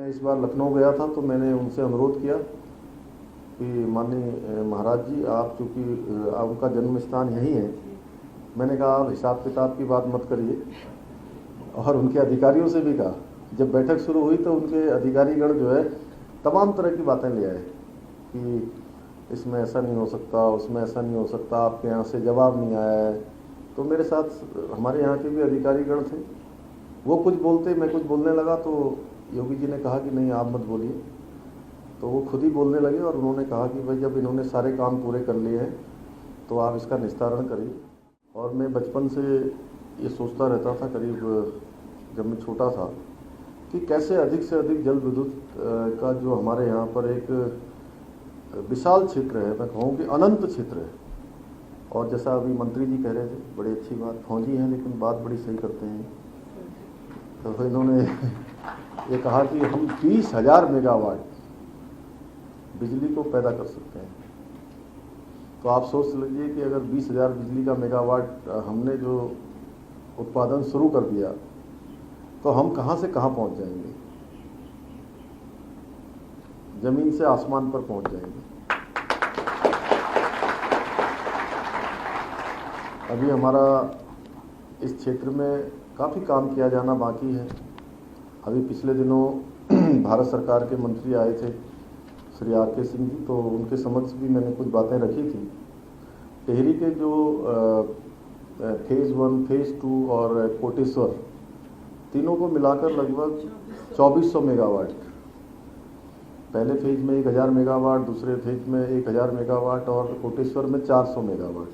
मैं इस बार लखनऊ गया था तो मैंने उनसे अनुरोध किया कि माननीय महाराज जी, आप चूँकि आपका जन्म स्थान यहीं है, मैंने कहा आप हिसाब किताब की बात मत करिए। और उनके अधिकारियों से भी कहा, जब बैठक शुरू हुई तो उनके अधिकारीगण जो है तमाम तरह की बातें ले आए कि इसमें ऐसा नहीं हो सकता, उसमें ऐसा नहीं हो सकता, आपके यहाँ से जवाब नहीं आया है। तो मेरे साथ हमारे यहाँ के भी अधिकारीगण थे, वो कुछ बोलते, मैं कुछ बोलने लगा तो योगी जी ने कहा कि नहीं आप मत बोलिए। तो वो खुद ही बोलने लगे और उन्होंने कहा कि भाई जब इन्होंने सारे काम पूरे कर लिए हैं तो आप इसका निस्तारण करिए। और मैं बचपन से ये सोचता रहता था, करीब जब मैं छोटा था, कि कैसे अधिक से अधिक जल विद्युत का जो हमारे यहाँ पर एक विशाल क्षेत्र है, मैं कहूँ कि अनंत क्षेत्र है। और जैसा अभी मंत्री जी कह रहे थे, बड़ी अच्छी बात, फौजी हैं लेकिन बात बड़ी सही करते हैं। तो इन्होंने ये कहा कि हम 20,000 मेगावाट बिजली को पैदा कर सकते हैं। तो आप सोच लीजिए कि अगर 20,000 बिजली का मेगावाट हमने जो उत्पादन शुरू कर दिया तो हम कहाँ से कहाँ पहुँच जाएंगे, जमीन से आसमान पर पहुँच जाएंगे। अभी हमारा इस क्षेत्र में काफ़ी काम किया जाना बाकी है। अभी पिछले दिनों भारत सरकार के मंत्री आए थे, श्री RK सिंह जी, तो उनके समक्ष भी मैंने कुछ बातें रखी थी। टिहरी के जो फेज़ 1, फेज़ 2 और कोटेश्वर, तीनों को मिलाकर लगभग 2400 मेगावाट, पहले फेज में 1000 मेगावाट, दूसरे फेज में 1000 मेगावाट और कोटेश्वर में 400 मेगावाट।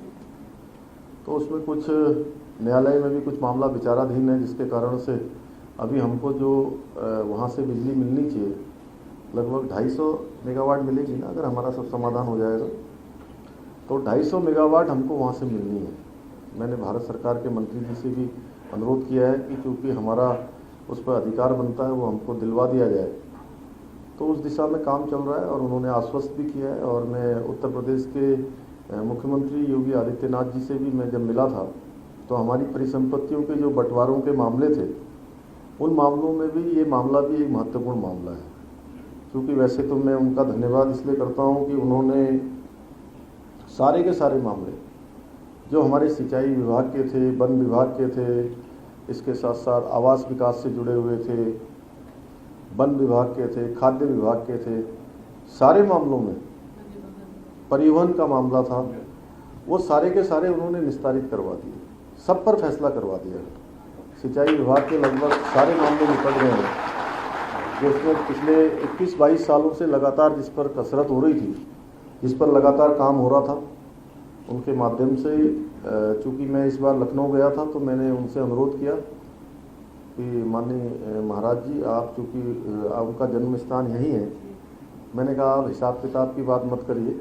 तो उसमें कुछ न्यायालय में भी कुछ मामला विचाराधीन है, जिसके कारण से अभी हमको जो वहाँ से बिजली मिलनी चाहिए लगभग 250 मेगावाट मिलेगी ना, अगर हमारा सब समाधान हो जाएगा तो 250 मेगावाट हमको वहाँ से मिलनी है। मैंने भारत सरकार के मंत्री जी से भी अनुरोध किया है कि क्योंकि हमारा उस पर अधिकार बनता है वो हमको दिलवा दिया जाए। तो उस दिशा में काम चल रहा है और उन्होंने आश्वस्त भी किया है। और मैं उत्तर प्रदेश के मुख्यमंत्री योगी आदित्यनाथ जी से भी मैं जब मिला था तो हमारी परिसंपत्तियों के जो बंटवारों के मामले थे, उन मामलों में भी ये मामला भी एक महत्वपूर्ण मामला है। क्योंकि वैसे तो मैं उनका धन्यवाद इसलिए करता हूँ कि उन्होंने सारे के सारे मामले जो हमारे सिंचाई विभाग के थे, वन विभाग के थे, इसके साथ साथ आवास विकास से जुड़े हुए थे, वन विभाग के थे, खाद्य विभाग के थे, सारे मामलों में, परिवहन का मामला था, वो सारे के सारे उन्होंने निस्तारित करवा दिए, सब पर फैसला करवा दिया। सिंचाई विभाग के लगभग सारे मामले निपट गए हैं, जिसमें पिछले 21-22 सालों से लगातार जिस पर कसरत हो रही थी, जिस पर लगातार काम हो रहा था, उनके माध्यम से। चूँकि मैं इस बार लखनऊ गया था तो मैंने उनसे अनुरोध किया कि माननीय महाराज जी, आप चूँकि आपका जन्म स्थान यहीं है, मैंने कहा आप हिसाब किताब की बात मत करिए।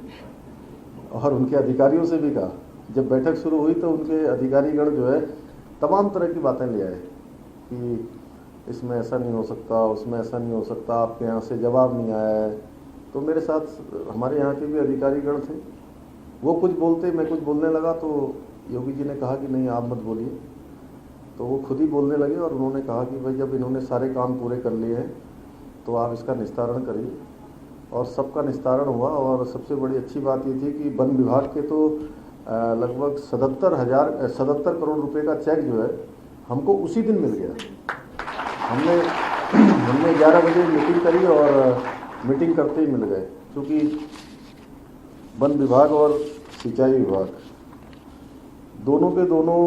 और उनके अधिकारियों से भी कहा, जब बैठक शुरू हुई तो उनके अधिकारीगण जो है तमाम तरह की बातें ले आए कि इसमें ऐसा नहीं हो सकता, उसमें ऐसा नहीं हो सकता, आपके यहाँ से जवाब नहीं आया है। तो मेरे साथ हमारे यहाँ के भी अधिकारीगण थे, वो कुछ बोलते, मैं कुछ बोलने लगा तो योगी जी ने कहा कि नहीं आप मत बोलिए। तो वो खुद ही बोलने लगे और उन्होंने कहा कि भाई जब इन्होंने सारे काम पूरे कर लिए हैं तो आप इसका निस्तारण करिए। और सबका निस्तारण हुआ। और सबसे बड़ी अच्छी बात ये थी कि वन विभाग के तो लगभग 77 करोड़ रुपए का चेक जो है हमको उसी दिन मिल गया। हमने 11 बजे मीटिंग करी और मीटिंग करते ही मिल गए, क्योंकि वन विभाग और सिंचाई विभाग दोनों के दोनों,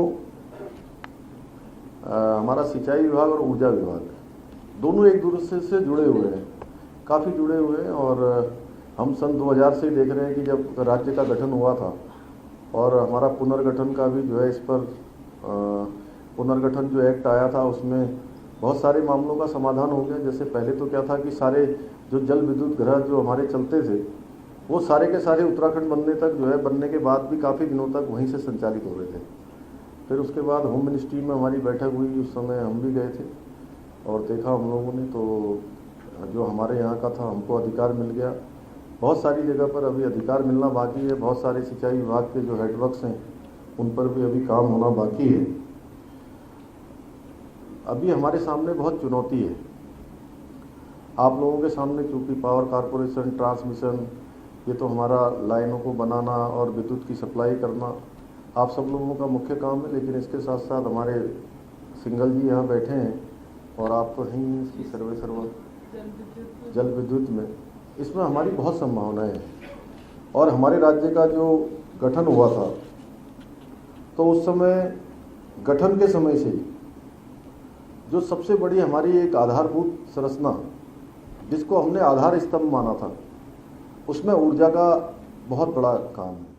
हमारा सिंचाई विभाग और ऊर्जा विभाग दोनों एक दूसरे से जुड़े हुए हैं, काफ़ी जुड़े हुए हैं। और हम सन 2000 से ही देख रहे हैं कि जब राज्य का गठन हुआ था और हमारा पुनर्गठन का भी जो है, इस पर पुनर्गठन जो एक्ट आया था उसमें बहुत सारे मामलों का समाधान हो गया। जैसे पहले तो क्या था कि सारे जो जल विद्युत गृह जो हमारे चलते थे वो सारे के सारे उत्तराखंड बनने तक जो है, बनने के बाद भी काफ़ी दिनों तक वहीं से संचालित हो रहे थे। फिर उसके बाद होम मिनिस्ट्री में हमारी बैठक हुई, उस समय हम भी गए थे और देखा हम लोगों ने, तो जो हमारे यहाँ का था हमको अधिकार मिल गया। बहुत सारी जगह पर अभी अधिकार मिलना बाकी है। बहुत सारे सिंचाई विभाग के जो हेडवर्क्स हैं उन पर भी अभी काम होना बाकी है। अभी हमारे सामने बहुत चुनौती है। आप लोगों के सामने, क्योंकि पावर कारपोरेशन, ट्रांसमिशन, ये तो हमारा लाइनों को बनाना और विद्युत की सप्लाई करना आप सब लोगों का मुख्य काम है, लेकिन इसके साथ साथ हमारे सिंगल जी यहाँ बैठे हैं और आप तो हैं इसकी सर्वे जल विद्युत में, इसमें हमारी बहुत संभावनाएं हैं। और हमारे राज्य का जो गठन हुआ था तो उस समय गठन के समय से ही जो सबसे बड़ी हमारी एक आधारभूत संरचना जिसको हमने आधार स्तंभ माना था, उसमें ऊर्जा का बहुत बड़ा काम है।